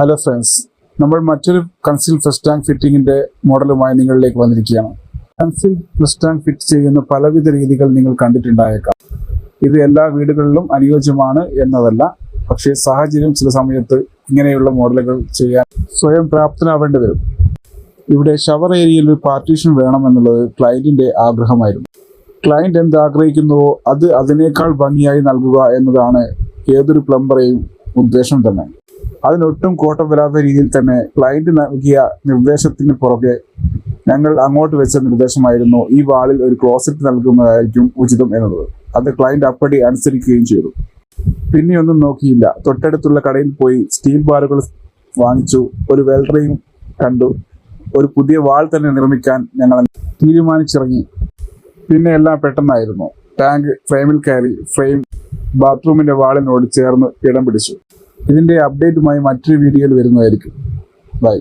Hello friends, നമ്മൾ മറ്റൊരു concealed flush tank ഫിറ്റിങ്ങിൻ്റെ മോഡലുമായി നിങ്ങളിലേക്ക് വന്നിരിക്കുകയാണ്. കൺസീൽഡ് ഫ്ലഷ് ടാങ്ക് ഫിറ്റ് ചെയ്യുന്ന പലവിധ രീതികൾ നിങ്ങൾ കണ്ടിട്ടുണ്ടായേക്കാം. ഇത് എല്ലാ വീടുകളിലും അനുയോജ്യമാണ് എന്നതല്ല, പക്ഷേ സാഹചര്യം ചില സമയത്ത് ഇങ്ങനെയുള്ള മോഡലുകൾ ചെയ്യാൻ സ്വയം പ്രാപ്തനാവേണ്ടി വരും. ഇവിടെ ഷവർ ഏരിയയിൽ ഒരു പാർട്ടീഷൻ വേണമെന്നുള്ളത് ക്ലയൻറ്റിൻ്റെ ആഗ്രഹമായിരുന്നു. ക്ലയൻറ്റ് എന്ത് ആഗ്രഹിക്കുന്നുവോ അത് അതിനേക്കാൾ ഭംഗിയായി നൽകുക എന്നതാണ് ഏതൊരു പ്ലംബറേയും ഉദ്ദേശം തന്നെ. അതിനൊട്ടും കോട്ടം വരാത്ത രീതിയിൽ തന്നെ ക്ലയൻറ്റ് നൽകിയ നിർദ്ദേശത്തിന് പുറകെ ഞങ്ങൾ അങ്ങോട്ട് വെച്ച നിർദ്ദേശമായിരുന്നു ഈ വാളിൽ ഒരു ക്ലോസറ്റ് നൽകുന്നതായിരിക്കും ഉചിതം എന്നുള്ളത്. അത് ക്ലയൻറ്റ് അപ്പടി അനുസരിക്കുകയും ചെയ്തു. പിന്നെയൊന്നും നോക്കിയില്ല, തൊട്ടടുത്തുള്ള കടയിൽ പോയി സ്റ്റീൽ ബാറുകൾ വാങ്ങിച്ചു, ഒരു വെൽഡറേയും കണ്ടു. ഒരു പുതിയ വാൾ തന്നെ നിർമ്മിക്കാൻ ഞങ്ങൾ തീരുമാനിച്ചിറങ്ങി. പിന്നെ എല്ലാം പെട്ടെന്നായിരുന്നു. ടാങ്ക് ഫ്രെയിമിൽ കയറി, ഫ്രെയിം ബാത്റൂമിൻ്റെ വാളിനോട് ചേർന്ന് ഇടം പിടിച്ചു. ഇതിൻ്റെ അപ്ഡേറ്റുമായി മറ്റൊരു വീഡിയോയിൽ വരുന്നതായിരിക്കും. ബൈ.